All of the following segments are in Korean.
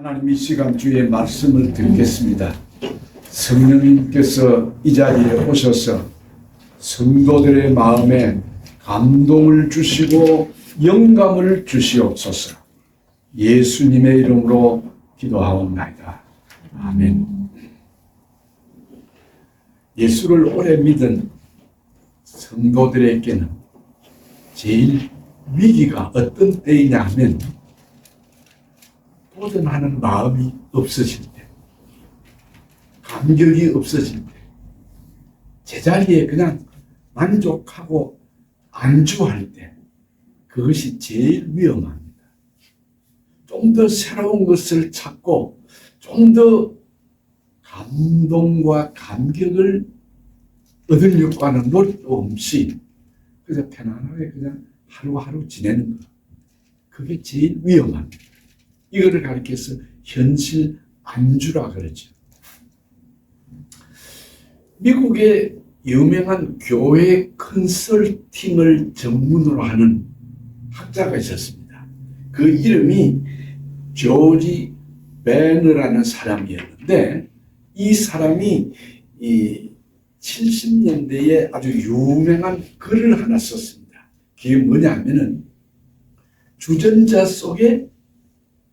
하나님 이 시간 주의 말씀을 듣겠습니다. 성령님께서 이 자리에 오셔서 성도들의 마음에 감동을 주시고 영감을 주시옵소서. 예수님의 이름으로 기도하옵나이다. 아멘. 예수를 오래 믿은 성도들에게는 제일 위기가 어떤 때이냐 하면 도전하는 마음이 없어질 때, 감격이 없어질 때, 제자리에 그냥 만족하고 안주할 때, 그것이 제일 위험합니다. 좀 더 새로운 것을 찾고 좀 더 감동과 감격을 얻으려고 하는 노력도 없이 그래서 편안하게 그냥 하루하루 지내는 것, 그게 제일 위험합니다. 이거를 가리켜서 현실 안주라 그러죠. 미국의 유명한 교회 컨설팅을 전문으로 하는 학자가 있었습니다. 그 이름이 조지 베너라는 사람이었는데, 이 사람이 이 70년대에 아주 유명한 글을 하나 썼습니다. 그게 뭐냐면은 주전자 속에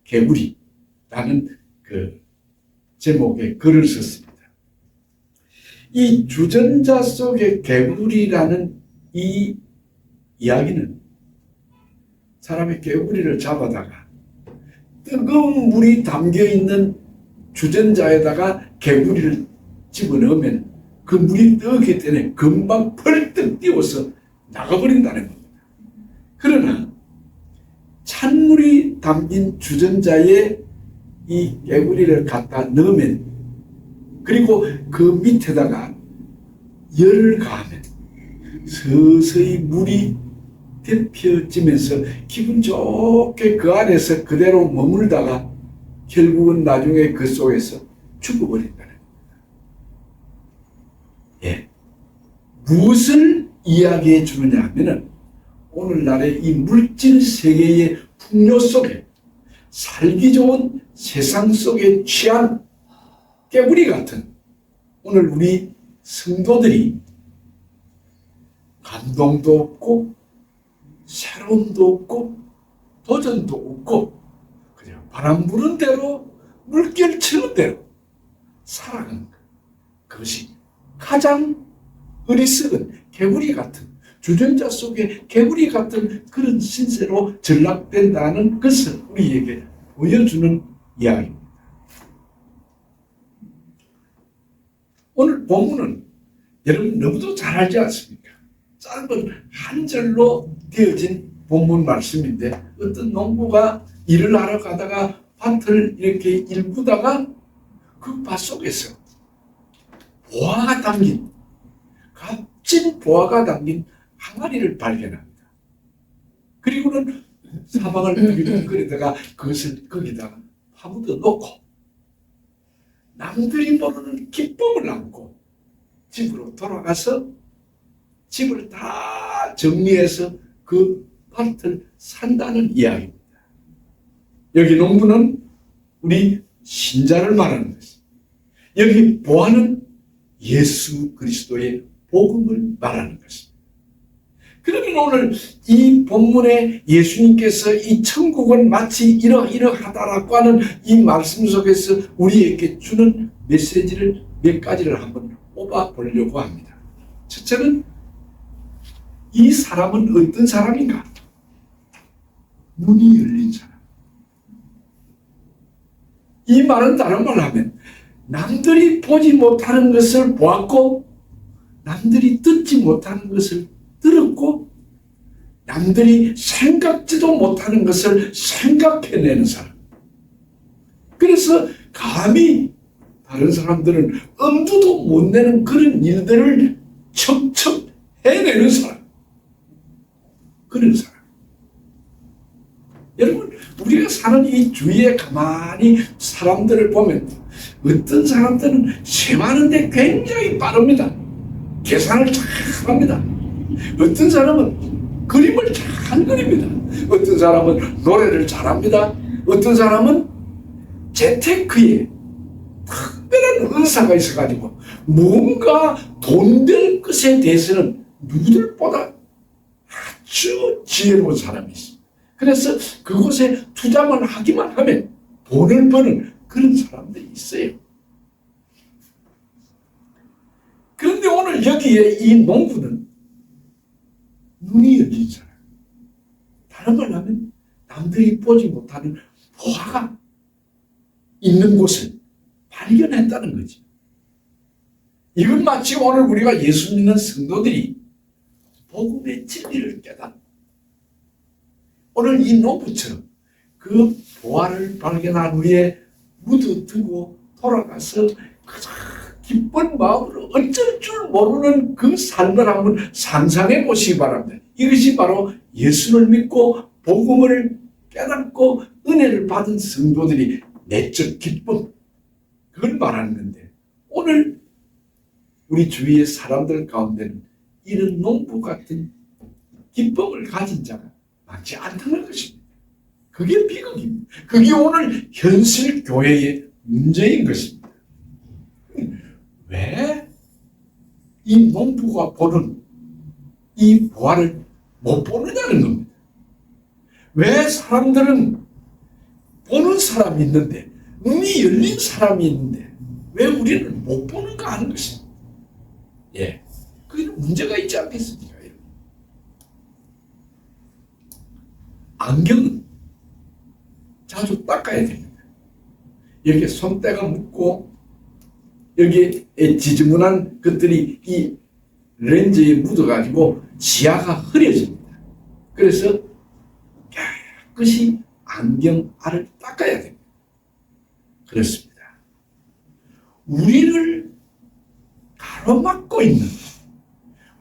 개구리라는 그 제목의 글을 썼습니다. 이 주전자 속의 개구리라는 이 이야기는 사람이 개구리를 잡아다가 뜨거운 물이 담겨있는 주전자에다가 개구리를 집어넣으면 그 물이 뜨겁기 때문에 금방 펄떡 띄워서 나가버린다는 겁니다. 그러나 찬물이 담긴 주전자에 이 개구리를 갖다 넣으면, 그리고 그 밑에다가 열을 가하면 서서히 물이 데펴지면서 기분 좋게 그 안에서 그대로 머물다가 결국은 나중에 그 속에서 죽어버린다는 겁니다. 예. 무엇을 이야기해 주느냐 하면은 오늘날의 이 물질 세계의 풍요 속에 살기 좋은 세상 속에 취한 깨구리 같은 오늘 우리 성도들이 감동도 없고 새로움도 없고 도전도 없고 그냥 바람 부는 대로 물결 치는 대로 살아가는 것, 그것이 가장 어리석은 개구리 같은, 주전자 속에 개구리 같은 그런 신세로 전락된다는 것을 우리에게 보여주는 이야기입니다. 오늘 본문은 여러분 너무도 잘 알지 않습니까? 짧은 한 절로 되어진 본문 말씀인데, 어떤 농부가 일을 하러 가다가 밭을 이렇게 일구다가 그 밭 속에서 보화가 담긴, 값진 보화가 담긴 항아리를 발견합니다. 그리고는 사방을 두리번거리다가 그것을 거기다가 파묻어 놓고 남들이 모르는 기쁨을 안고 집으로 돌아가서 집을 다 정리해서 그 밭을 산다는 이야기입니다. 여기 농부는 우리 신자를 말하는 것입니다. 여기 보화는 예수 그리스도의 복음을 말하는 것입니다. 그러면 오늘 이 본문에 예수님께서 이 천국은 마치 이러이러하다라고 하는 이 말씀 속에서 우리에게 주는 메시지를 몇 가지를 한번 뽑아보려고 합니다. 첫째는 이 사람은 어떤 사람인가? 눈이 열린 사람. 이 말은 다른 말로 하면 남들이 보지 못하는 것을 보았고 남들이 듣지 못하는 것을 들었고 남들이 생각지도 못하는 것을 생각해내는 사람. 그래서 감히 다른 사람들은 엄두도 못 내는 그런 일들을 척척 해내는 사람. 그런 사람. 여러분, 우리가 사는 이 주위에 가만히 사람들을 보면 어떤 사람들은 세마는데 굉장히 빠릅니다. 계산을 잘 합니다. 어떤 사람은 그림을 잘 그립니다. 어떤 사람은 노래를 잘합니다. 어떤 사람은 재테크에 특별한 은사가 있어가지고 뭔가 돈 될 것에 대해서는 누구들보다 아주 지혜로운 사람이 있습니다. 그래서 그곳에 투자만 하기만 하면 돈을 버는 그런 사람들이 있어요. 그런데 오늘 여기에 이 농부는 눈이 열린 사람, 다른 말 하면 남들이 보지 못하는 보화가 있는 곳을 발견했다는 거지. 이건 마치 오늘 우리가 예수 믿는 성도들이 복음의 진리를 깨닫고 오늘 이 농부처럼 그 보화를 발견한 후에 묻어두고 돌아가서 가장 기쁜 마음으로 어쩔 줄 모르는 그 삶을 한번 상상해 보시기 바랍니다. 이것이 바로 예수를 믿고 복음을 깨닫고 은혜를 받은 성도들이 내적 기쁨, 그걸 말하는 건데, 오늘 우리 주위의 사람들 가운데는 이런 농부 같은 기쁨을 가진 자가 많지 않다는 것입니다. 그게 비극입니다. 그게 오늘 현실 교회의 문제인 것입니다. 왜 이 농부가 보는 이 보화를 못 보느냐는 겁니다. 왜 사람들은 보는 사람이 있는데, 눈이 열린 사람이 있는데 왜 우리는 못 보는가 하는 것입니다. 예, 그게 문제가 있지 않겠습니까? 안경은 자주 닦아야 됩니다. 여기에 손때가 묻고 여기에 지저분한 것들이 이 렌즈에 묻어가지고 시야가 흐려집니다. 그래서 깨끗이 안경 알을 닦아야 됩니다. 그렇습니다. 우리를 가로막고 있는,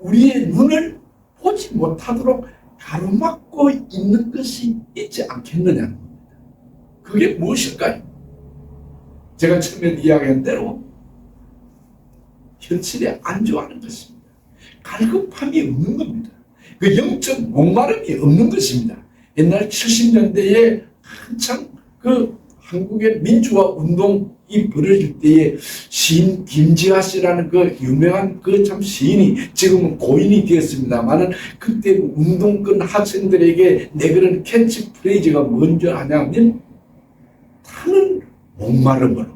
우리의 눈을 보지 못하도록 가로막고 있는 것이 있지 않겠느냐는 겁니다. 그게 무엇일까요? 제가 처음에 이야기한 대로 현실에 안주하는 것입니다. 갈급함이 없는 겁니다. 그 영적 목마름이 없는 것입니다. 옛날 70년대에 한창 그 한국의 민주화 운동이 벌어질 때에 시인 김지하 씨라는 그 유명한 그 참 시인이 지금은 고인이 되었습니다만은 그때 운동권 학생들에게 내그런 캐치프레이즈가 뭔지 아냐면 타는 목마름으로,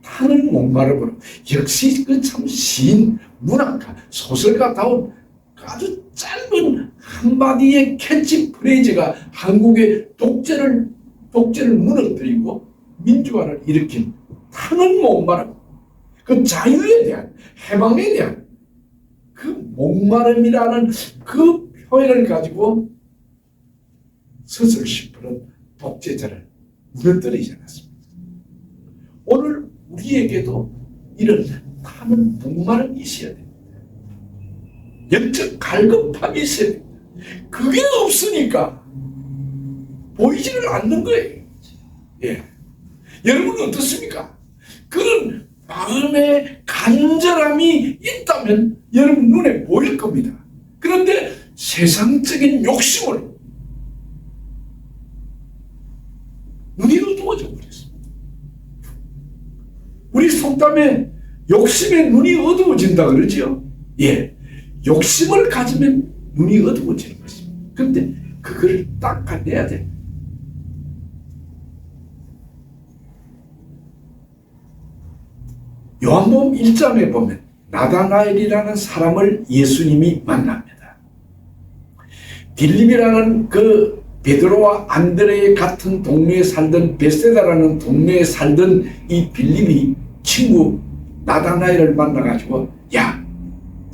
타는 목마름으로. 역시 그 참 시인, 문학가, 소설가다운 아주 짧은 한마디의 캐치프레이즈가 한국의 독재를 무너뜨리고 민주화를 일으킨 타는 목마름, 그 자유에 대한, 해방에 대한 그 목마름이라는 그 표현을 가지고 서슬 시푸른 독재자를 무너뜨리지 않았습니다. 오늘 우리에게도 이런 타는 목마름이 있어야 됩니다. 영적 갈급함이 있어야 됩니다. 그게 없으니까 보이지를 않는 거예요. 예. 여러분은 어떻습니까? 그런 마음의 간절함이 있다면 여러분 눈에 보일 겁니다. 그런데 세상적인 욕심을 눈이 어두워져 버렸습니다. 우리 속담에 욕심에 눈이 어두워진다 그러죠? 예. 욕심을 가지면 눈이 어두워지는 것입니다. 그런데 그걸 닦아내야 돼. 요한복음 1장에 보면 나다나엘이라는 사람을 예수님이 만납니다. 빌립이라는 그 베드로와 안드레의 같은 동네에 살던 베세다라는 동네에 살던 이 빌립이 친구 나다나엘을 만나가지고, 야,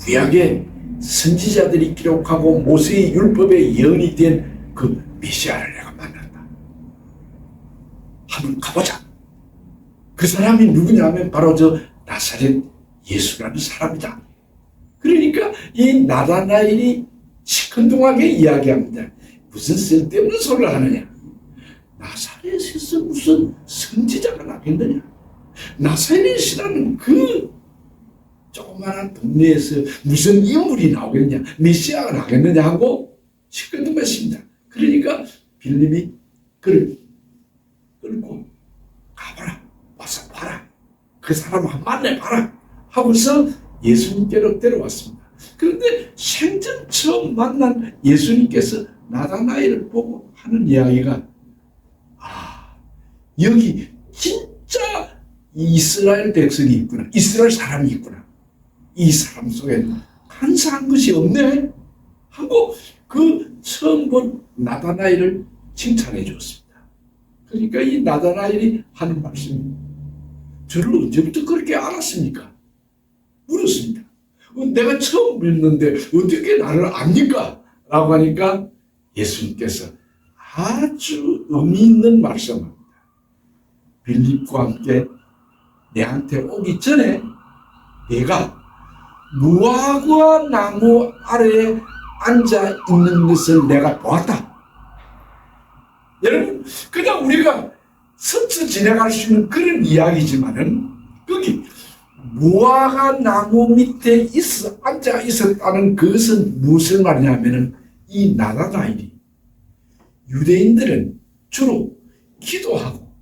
구약에 선지자들이 기록하고 모세의 율법에 예언이 된 그 메시아를 내가 만났다. 한번 가보자. 그 사람이 누구냐 하면 바로 저 나사렛 예수라는 사람이다. 그러니까 이 나다나엘이 시큰둥하게 이야기합니다. 무슨 쓸데없는 소리를 하느냐. 나사렛에서 무슨 선지자가 나겠느냐. 나사렛이라는 그 조그마한 동네에서 무슨 인물이 나오겠냐, 메시아가 나겠느냐 하고 시큰둥했습니다. 그러니까 빌립이 그를 끌고 가봐라. 그 사람 한번 만나봐라 하고서 예수님께로 데려왔습니다. 그런데 생전 처음 만난 예수님께서 나다나엘을 보고 하는 이야기가 여기 진짜 이스라엘 백성이 있구나. 이스라엘 사람이 있구나. 이 사람 속에 간사한 것이 없네 하고 그 처음 본 나다나엘을 칭찬해 주었습니다. 그러니까 이 나다나엘이 하는 말씀이 저를 언제부터 그렇게 알았습니까? 물었습니다. 내가 처음 뵙는데 어떻게 나를 압니까? 라고 하니까 예수님께서 아주 의미 있는 말씀을 빌립과 함께 내한테 오기 전에 내가 무화과 나무 아래에 앉아 있는 것을 내가 보았다. 여러분, 그냥 우리가 스쳐 지나갈 수 있는 그런 이야기지만은 거기 무화과 나무 밑에 앉아 있었다는 그것은 무슨 말이냐면은 이 나다나엘이 유대인들은 주로 기도하고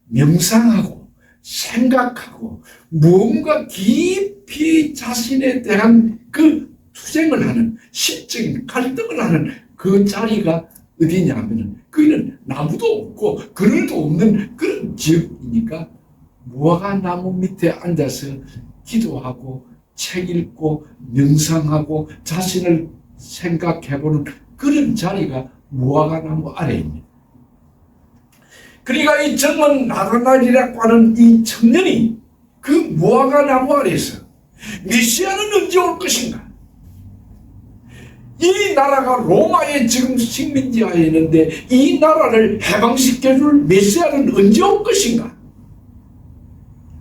명상하고 생각하고 무언가 깊이 자신에 대한 그 투쟁을 하는 심적인 갈등을 하는 그 자리가 어디냐면은 거기는 나무도 없고 그늘도 없는 그런 지역이니까 무화과 나무 밑에 앉아서 기도하고 책 읽고 명상하고 자신을 생각해보는 그런 자리가 무화과 나무 아래입니다. 그러니까 이 젊은 나다나엘이라고 하는 이 청년이 그 무화과 나무 아래에서 메시아는 언제 올 것인가? 이 나라가 로마의 지금 식민지하에 있는데 이 나라를 해방시켜줄 메시아는 언제 올 것인가?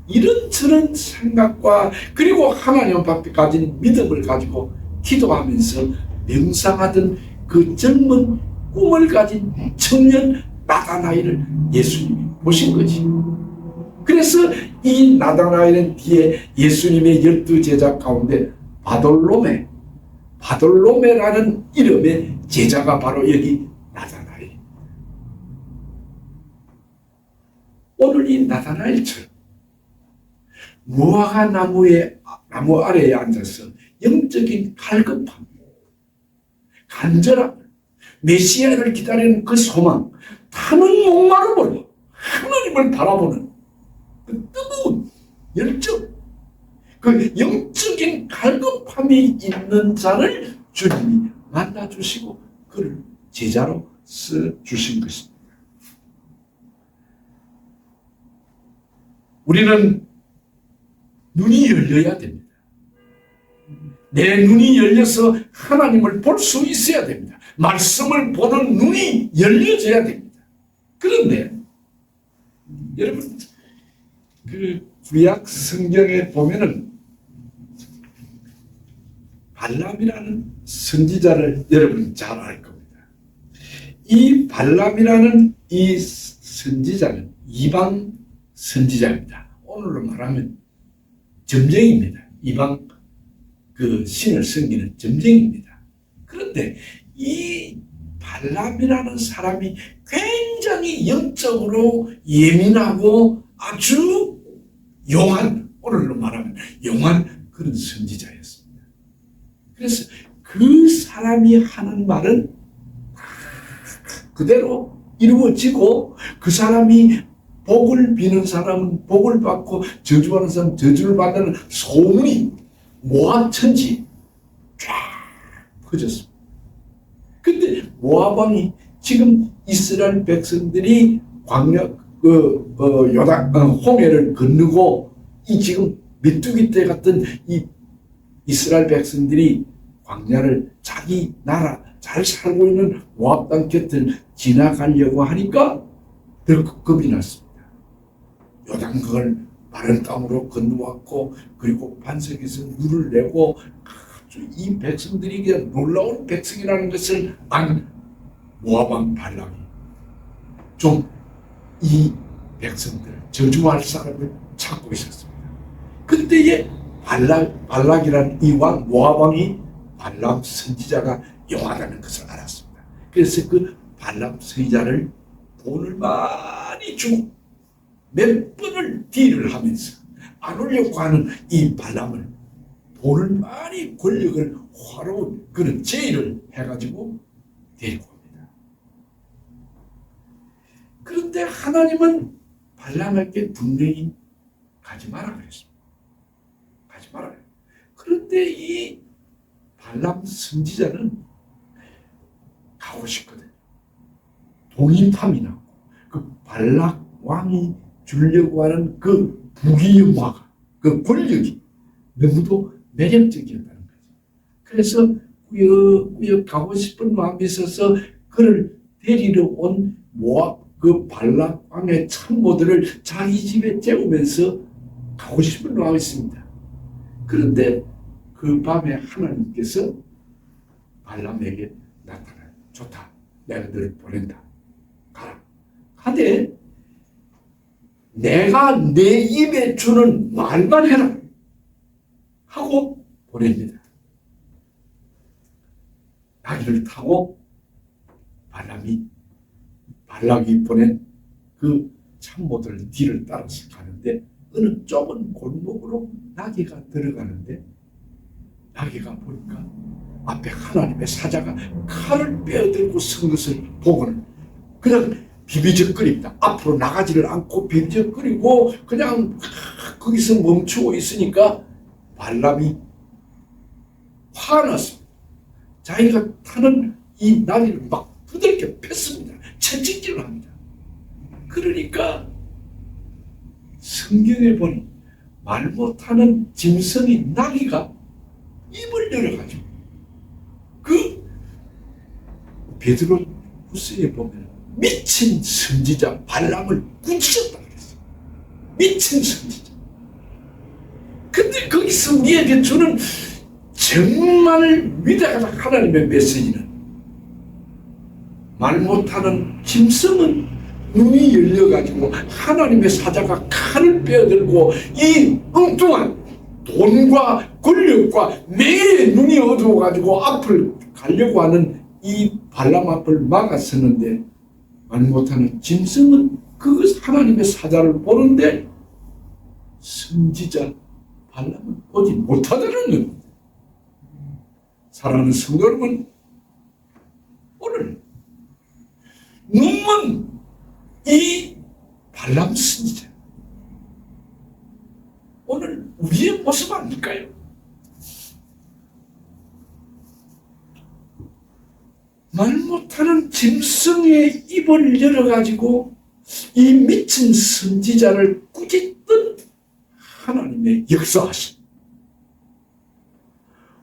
이런저런 생각과 그리고 하나님 앞에 가진 믿음을 가지고 기도하면서 명상하던 그 젊은 꿈을 가진 청년 나다나엘을 예수님이 보신 거지. 그래서 이 나다나엘은 뒤에 예수님의 12제자 가운데 바돌로메라는 이름의 제자가 바로 여기 나다나엘. 오늘 이 나다나엘처럼 무화과 나무 아래에 앉아서 영적인 갈급함, 간절함, 메시아를 기다리는 그 소망, 타는 목마름으로 하나님을 바라보는 그 뜨거운 열정, 그 영적인 갈급함이 있는 자를 주님이 만나주시고 그를 제자로 써주신 것입니다. 우리는 눈이 열려야 됩니다. 내 눈이 열려서 하나님을 볼 수 있어야 됩니다. 말씀을 보는 눈이 열려져야 됩니다. 그런데 여러분 그 구약 성경에 보면은 발람이라는 선지자를 여러분 잘 알 겁니다. 이 발람이라는 이 선지자는 이방 선지자입니다. 오늘로 말하면 점쟁입니다. 이방 그 신을 섬기는 점쟁입니다. 그런데 이 발람이라는 사람이 굉장히 영적으로 예민하고 아주 용한, 오늘로 말하면 용한 그런 선지자였습니다. 그래서 그 사람이 하는 말은 그대로 이루어지고 그 사람이 복을 비는 사람은 복을 받고 저주하는 사람은 저주를 받는 소문이 모압천지 쫙 퍼졌습니다. 근데 모압 왕이 지금 이스라엘 백성들이 광야 홍해를 건너고 이 지금 메뚜기 때 같은 이 이스라엘 백성들이 광야를 자기 나라 잘 살고 있는 모압 땅 곁을 지나가려고 하니까 더 겁이 났습니다. 요단강을 마른 땅으로 건너왔고 그리고 반석에서 물을 내고 아주 이 백성들이 그냥 놀라운 백성이라는 것을 안 모압 왕 발락이 좀 이 백성들을 저주할 사람을 찾고 있었습니다. 그때에 발락이라는 이 왕 모압 왕이 발람 선지자가 용하다는 것을 알았습니다. 그래서 그 발람 선지자를 돈을 많이 주고 몇 번을 딜을 하면서 안 오려고 하는 이 발람을 돈을 많이 권력을 화로운 그런 제의를 해가지고 데리고 옵니다. 그런데 하나님은 발람에게 분명히 가지 마라 그랬습니다. 가지 마라. 그런데 이 발람 선지자는 가고 싶거든요. 동의탐이 나고 그 발락 왕이 주려고 하는 그 부귀영화가 그 권력이 너무도 매력적이었다는 거죠. 그래서 꾸역꾸역 가고 싶은 마음이 있어서 그를 데리러 온 모압 그 발락 왕의 참모들을 자기 집에 재우면서 가고 싶은 마음이 있습니다. 그런데 그 밤에 하나님께서 발람에게 나타나요. 좋다. 내가 너를 보낸다. 가라. 하되 내가 내 입에 주는 말만 해라. 하고 보냅니다. 나귀를 타고 발락이 보낸 그 참모들 뒤를 따라서 가는데 어느 좁은 골목으로 나귀가 들어가는데 나귀가 보니까 앞에 하나님의 사자가 칼을 빼어들고 선 것을 보고는 그냥 비비적거립니다. 앞으로 나가지를 않고 비비적거리고 그냥 거기서 멈추고 있으니까 발람이 화났습니다. 자기가 타는 이 나귀를 막 두들겨 팼습니다. 채찍질을 합니다. 그러니까 성경에 보니 말 못하는 짐승이 나귀가 입을 열어가지고 그 베드로 후서에 보면 미친 선지자 발람을 꾸짖었다 그랬어요. 미친 선지자. 근데 거기서 우리에게 주는 정말 위대한 하나님의 메시지는 말 못하는 짐승은 눈이 열려가지고 하나님의 사자가 칼을 빼어들고 이 엉뚱한 돈과 권력과 매의 눈이 어두워가지고 앞을 가려고 하는 이 발람 앞을 막았었는데 말 못하는 짐승은 그 하나님의 사자를 보는데 선지자 발람은 보지 못하다는 겁니다. 사랑하는 성도 여러분, 오늘 눈먼 이 발람 선지자 오늘 우리의 모습 아닐까요? 말 못하는 짐승의 입을 열어가지고 이 미친 선지자를 꾸짖던 하나님의 역사하심.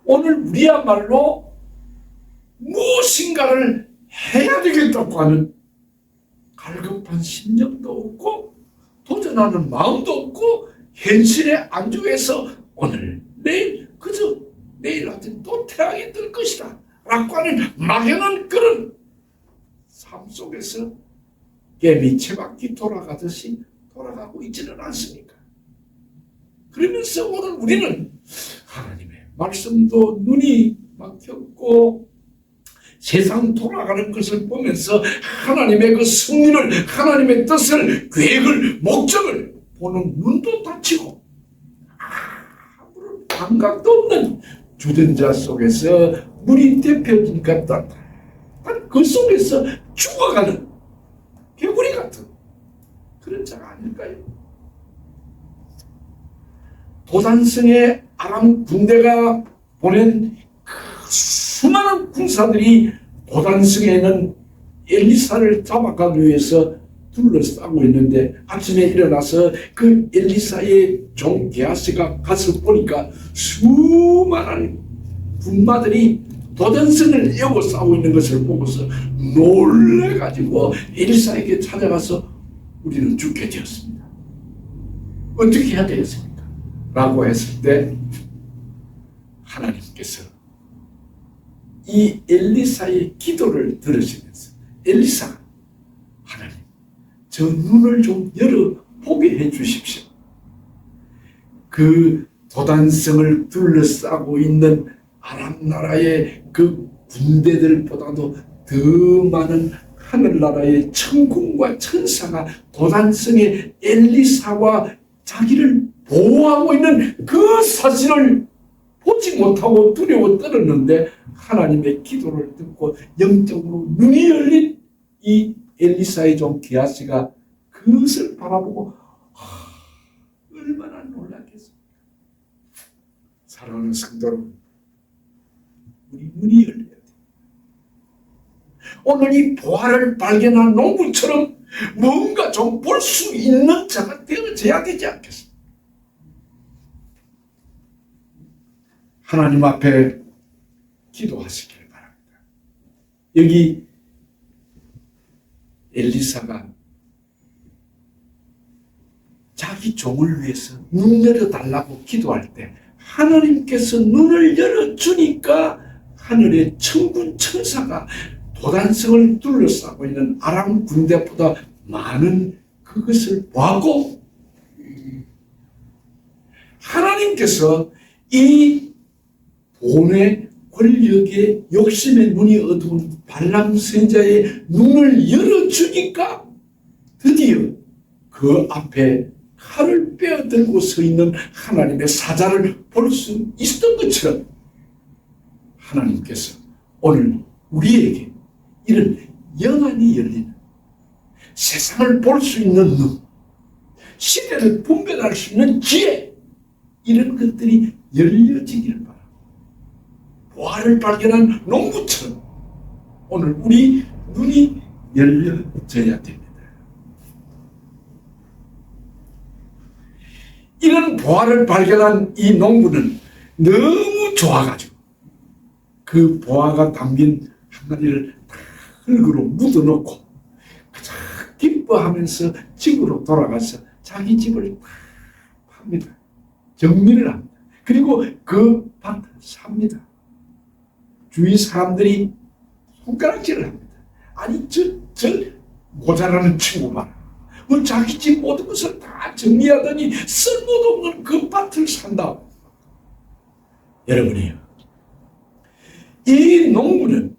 오늘 우리야말로 무엇인가를 해야 되겠다고 하는 갈급한 심령도 없고 도전하는 마음도 없고 현실에 안주해서 오늘 내일 그저 내일 아침 또 태양이 뜰 것이다 라고 하는 막연한 그런 삶 속에서 개미 채바퀴 돌아가듯이 돌아가고 있지는 않습니까? 그러면서 오늘 우리는 하나님의 말씀도 눈이 막혔고 세상 돌아가는 것을 보면서 하나님의 그 승리를, 하나님의 뜻을, 계획을, 목적을 보는 눈도 닫히고 아무런 감각도 없는 주전자 속에서 물이 데펴진 것 같다. 그 속에서 죽어가는 개구리 같은 그런 자가 아닐까요? 도단성의 아람 군대가 보낸 그 수많은 군사들이 도단성에는 엘리사를 잡아가기 위해서 둘러싸고 있는데 아침에 일어나서 그 엘리사의 종 게하시가 가서 보니까 수많은 군마들이 도단성을 에워 싸우고 있는 것을 보고서 놀래가지고 엘리사에게 찾아가서 우리는 죽게 되었습니다. 어떻게 해야 되겠습니까? 라고 했을 때 하나님께서 이 엘리사의 기도를 들으시면서 엘리사, 하나님 저 눈을 좀 열어보게 해주십시오. 그 도단성을 둘러싸고 있는 아람 나라의 그 군대들보다도 더 많은 하늘나라의 천군과 천사가 도단성의 엘리사와 자기를 보호하고 있는 그 사실을 보지 못하고 두려워 떨었는데 하나님의 기도를 듣고 영적으로 눈이 열린 이 엘리사의 종 기하시가 그것을 바라보고 얼마나 놀랐겠습니까? 사랑하는 성도 여러분, 우리 눈이 열려야 돼요. 오늘 이 보화를 발견한 농부처럼 뭔가 좀 볼 수 있는 자가 되어져야 되지 않겠습니까? 하나님 앞에 기도하시길 바랍니다. 여기 엘리사가 자기 종을 위해서 눈 열어달라고 기도할 때 하나님께서 눈을 열어주니까 하늘의 천군 천사가 도단성을 둘러싸고 있는 아람 군대보다 많은 그것을 보고 하나님께서 이 돈의 권력의 욕심의 눈이 어두운 발람 선지자의 눈을 열어주니까 드디어 그 앞에 칼을 빼어들고 서 있는 하나님의 사자를 볼 수 있었던 것처럼 하나님께서 오늘 우리에게 이런 영안이 열리는 세상을 볼 수 있는 눈, 시대를 분별할 수 있는 지혜, 이런 것들이 열려지기를 바랍니다. 보화를 발견한 농부처럼 오늘 우리 눈이 열려져야 됩니다. 이런 보화를 발견한 이 농부는 너무 좋아가지고 그 보화가 담긴 항아리를 다 흙으로 묻어놓고 가장 기뻐하면서 집으로 돌아가서 자기 집을 다 팝니다. 정리를 합니다. 그리고 그 밭을 삽니다. 주위 사람들이 손가락질을 합니다. 아니 저 모자라는 친구 봐라. 자기 집 모든 것을 다 정리하더니 쓸모도 없는 그 밭을 산다. 여러분이요, 이 농부는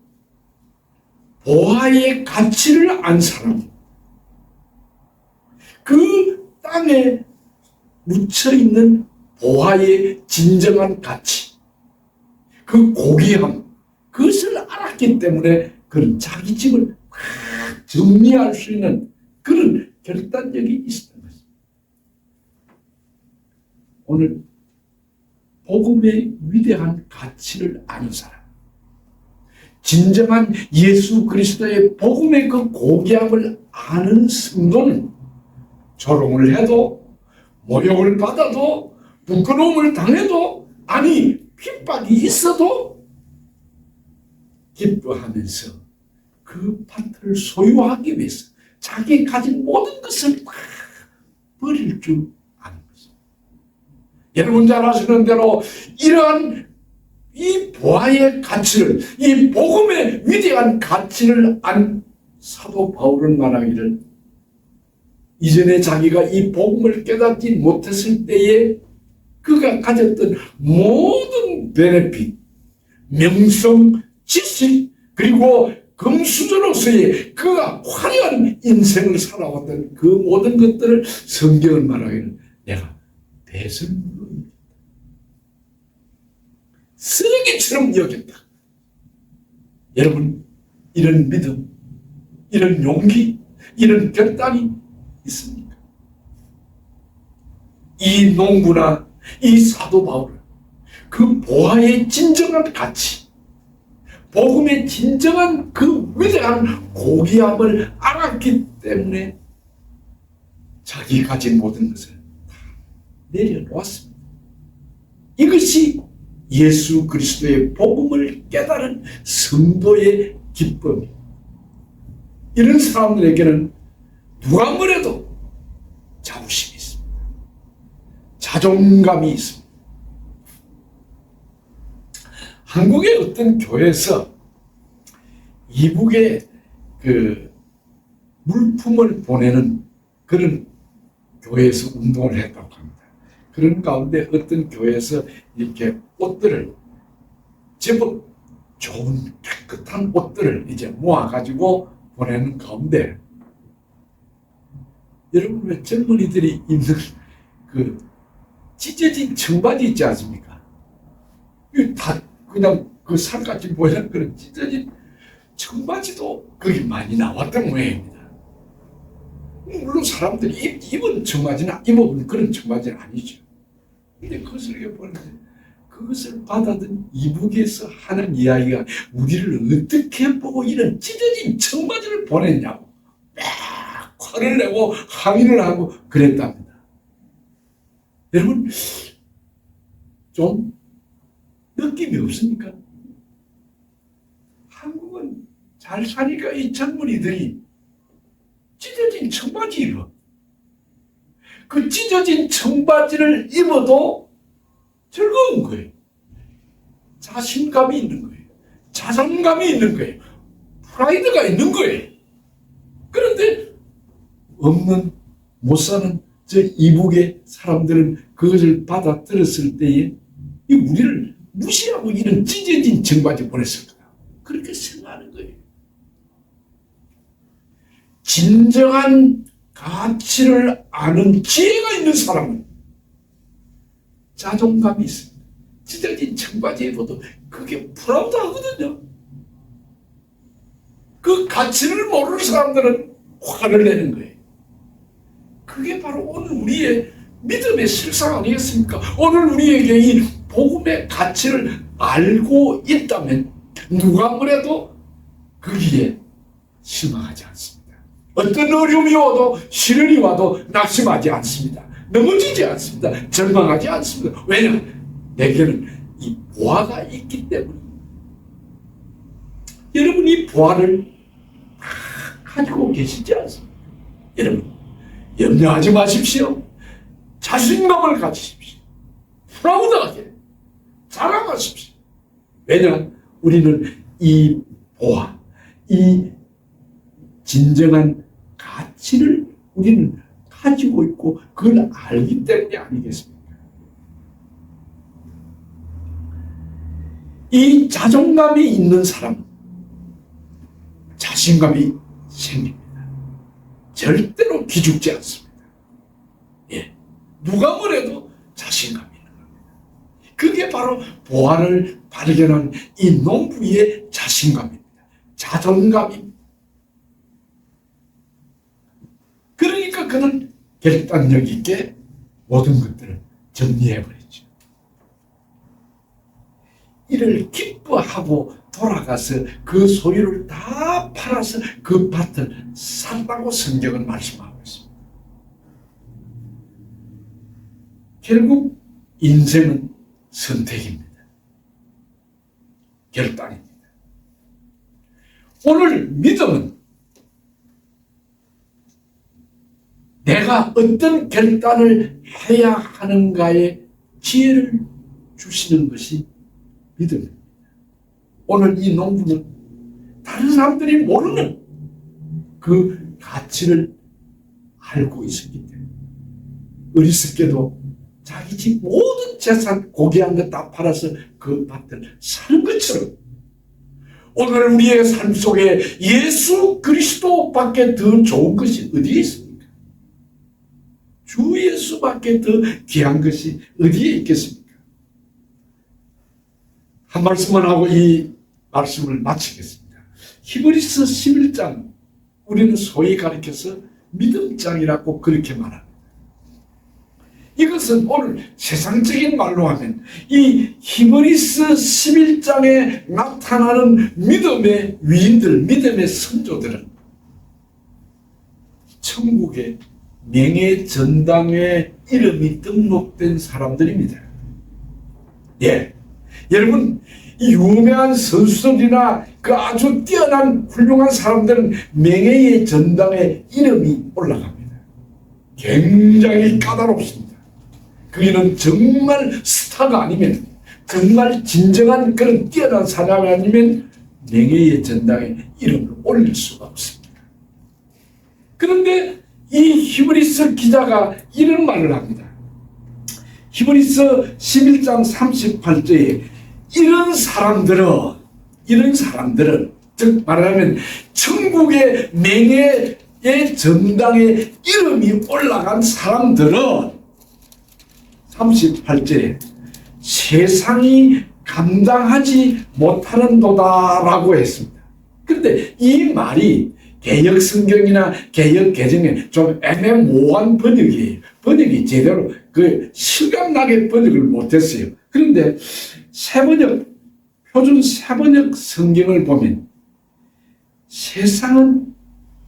보화의 가치를 안 사람, 그 땅에 묻혀있는 보화의 진정한 가치, 그 고귀함, 그것을 알았기 때문에 그런 자기 집을 막 정리할 수 있는 그런 결단력이 있었던 것입니다. 오늘 복음의 위대한 가치를 아는 사람, 진정한 예수 그리스도의 복음의 그 고귀함을 아는 성도는 조롱을 해도 모욕을 받아도 부끄러움을 당해도 아니 핍박이 있어도 기뻐하면서 그 밭을 소유하기 위해서 자기 가진 모든 것을 다 버릴 줄 아는 것입니다. 여러분 잘 아시는 대로 이러한 이 보화의 가치를, 이 복음의 위대한 가치를 안 사도 바울은 말하기를 이전에 자기가 이 복음을 깨닫지 못했을 때에 그가 가졌던 모든 베네핏, 명성, 지식, 그리고 금수저로서의 그가 화려한 인생을 살아왔던 그 모든 것들을 성경은 말하기를 내가 배설물로 여겼다. 쓰레기처럼 여겼다. 여러분, 이런 믿음, 이런 용기, 이런 결단이 있습니까? 이 농부나 이 사도 바울은 그 보화의 진정한 가치, 복음의 진정한 그 위대한 고귀함을 알았기 때문에 자기 가진 모든 것을 다 내려놓았습니다. 이것이 예수 그리스도의 복음을 깨달은 성도의 기쁨입니다. 이런 사람들에게는 누가 뭐래도 자부심이 있습니다. 자존감이 있습니다. 한국의 어떤 교회에서 이북에 그 물품을 보내는 그런 교회에서 운동을 했다고 합니다. 그런 가운데 어떤 교회에서 이렇게 옷들을 제법 좋은 깨끗한 옷들을 이제 모아가지고 보내는 가운데 여러분 왜 젊은이들이 입는 그 찢어진 청바지 있지 않습니까? 이거 다 그냥 그 살같이 보이는 그런 찢어진 청바지도 거기 많이 나왔던 모양입니다. 물론 사람들이 입은 청바지나 입어본 그런 청바지는 아니죠. 근데 그것을 이렇게 보는데 그것을 받아든 이북에서 하는 이야기가 우리를 어떻게 보고 이런 찢어진 청바지를 보냈냐고 막 화를 내고 항의를 하고 그랬답니다. 여러분 좀 느낌이 없습니까? 한국은 잘 사니까 이 젊은이들이 찢어진 청바지 입어. 그 찢어진 청바지를 입어도 즐거운 거예요. 자신감이 있는 거예요. 자존감이 있는 거예요. 프라이드가 있는 거예요. 그런데 없는 못 사는 저 이북의 사람들은 그것을 받아들였을 때에 이 우리를 무시하고 이런 찢어진 청바지 보냈을 거다. 그렇게 생각하는 거예요. 진정한 가치를 아는 지혜가 있는 사람은 자존감이 있습니다. 찢어진 청바지 입어도 그게 프라우드하거든요. 그 가치를 모르는 사람들은 화를 내는 거예요. 그게 바로 오늘 우리의 믿음의 실상 아니겠습니까? 오늘 우리에게 이 복음의 가치를 알고 있다면 누가 뭐래도 거기에 실망하지 않습니다. 어떤 어려움이 와도 시련이 와도 낙심하지 않습니다. 넘어지지 않습니다. 절망하지 않습니다. 왜냐? 내게는 이 보화가 있기 때문입니다. 여러분 이 보화를 다 가지고 계시지 않습니까? 여러분 염려하지 마십시오. 자신감을 가지십시오. 프라우드하게 자랑하십시오. 왜냐? 우리는 이 보화, 이 진정한 가치를 우리는 가지고 있고 그걸 알기 때문이 아니겠습니까? 이 자존감이 있는 사람, 자신감이 생깁니다. 절대로 기죽지 않습니다. 예, 누가 뭐래도 자신감이 있는 겁니다. 그게 바로 보화를 발견한 이 농부의 자신감입니다. 자존감입니다. 그러니까 그는 결단력 있게 모든 것들을 정리해버리죠. 이를 기뻐하고 돌아가서 그 소유를 다 팔아서 그 밭을 샀다고 성경은 말씀하고 있습니다. 결국 인생은 선택입니다. 결단입니다. 오늘 믿음은 내가 어떤 결단을 해야 하는가에 지혜를 주시는 것이 믿음입니다. 오늘 이 농부는 다른 사람들이 모르는 그 가치를 알고 있었기 때문에 어리석게도 자기 집 모든 재산 고귀한 것 다 팔아서 그 밭을 사는 것처럼 오늘 우리의 삶 속에 예수 그리스도밖에 더 좋은 것이 어디에 있습니까? 주 예수밖에 더 귀한 것이 어디에 있겠습니까? 한 말씀만 하고 이 말씀을 마치겠습니다. 히브리서 11장 우리는 소위 가리켜서 믿음장이라고 그렇게 말합니다. 이것은 오늘 세상적인 말로 하면 이 히브리서 11장에 나타나는 믿음의 위인들, 믿음의 선조들은 천국의 명예 전당에 이름이 등록된 사람들입니다. 예, 여러분 이 유명한 선수들이나 그 아주 뛰어난 훌륭한 사람들은 명예의 전당에 이름이 올라갑니다. 굉장히 까다롭습니다. 그이는 정말 스타가 아니면 정말 진정한 그런 뛰어난 사람이 아니면 명예의 전당에 이름을 올릴 수가 없습니다. 그런데 이 히브리서 기자가 이런 말을 합니다. 히브리서 11장 38절에 이런 사람들은 즉 말하면 천국의 명예의 전당에 이름이 올라간 사람들은 38절에 세상이 감당하지 못하는도다라고 했습니다. 그런데 이 말이 개역 성경이나 개역 개정에 좀 애매모호한 번역이에요. 번역이 제대로 실감나게 번역을 못했어요. 그런데 표준 새번역 성경을 보면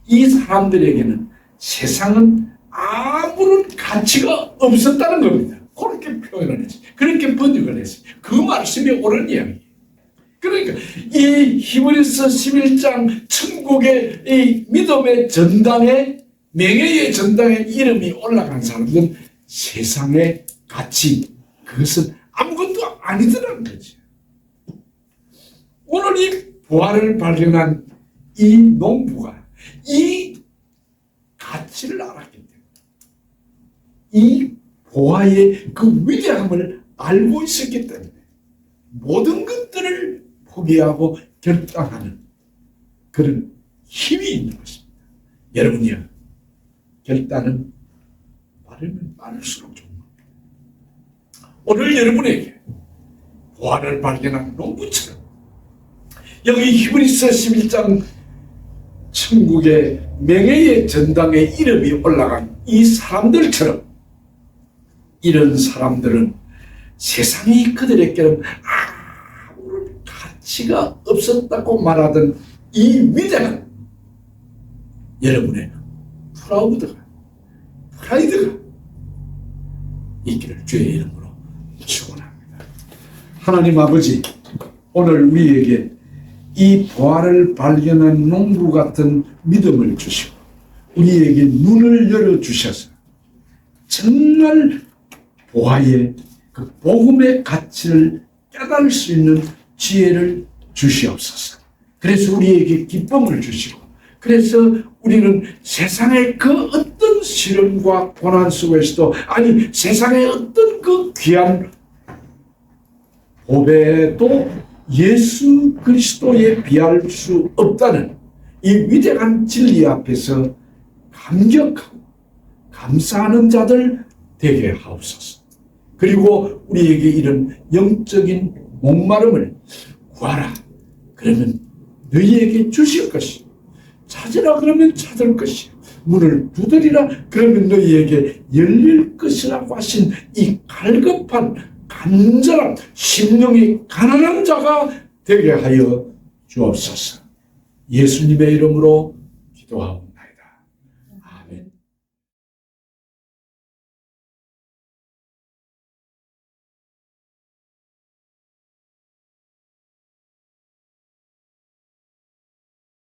이 사람들에게는 세상은 아무런 가치가 없었다는 겁니다. 그렇게 표현을 했어요. 그렇게 번역을 했어요. 그 말씀이 옳은 이야기예요. 그러니까 이 히브리서 11장 천국의 이 믿음의 전당에, 명예의 전당에 이름이 올라간 사람들은 세상의 가치, 그것은 아무것도 아니더라는 거죠. 오늘 이 부활을 발견한 이 농부가 이 가치를 알았기 때문에, 이 보화의 그 위대함을 알고 있었기 때문에 모든 것들을 포기하고 결단하는 그런 힘이 있는 것입니다. 여러분이요, 결단은 빠르면 빠를수록 좋은 겁니다. 오늘 여러분에게 보화를 발견한 농부처럼 여기 히브리서 11장 천국의 명예의 전당에 이름이 올라간 이 사람들처럼, 이런 사람들은 세상이 그들에게는 아무런 가치가 없었다고 말하던 이 위대한 여러분의 프라이드가 있기를 주의 이름으로 축원합니다. 하나님 아버지, 오늘 우리에게 이 보화를 발견한 농부 같은 믿음을 주시고 우리에게 눈을 열어주셔서 정말 보화의 그 복음의 가치를 깨달을 수 있는 지혜를 주시옵소서. 그래서 우리에게 기쁨을 주시고, 그래서 우리는 세상의 그 어떤 시련과 고난 속에서도, 아니 세상의 어떤 그 귀한 보배도 예수 그리스도에 비할 수 없다는 이 위대한 진리 앞에서 감격하고 감사하는 자들 되게 하옵소서. 그리고 우리에게 이런 영적인 목마름을 구하라 그러면 너희에게 주실 것이요, 찾으라 그러면 찾을 것이요, 문을 두드리라 그러면 너희에게 열릴 것이라고 하신 이 갈급한 간절한 심령이 가난한 자가 되게 하여 주옵소서. 예수님의 이름으로 기도하옵나이다.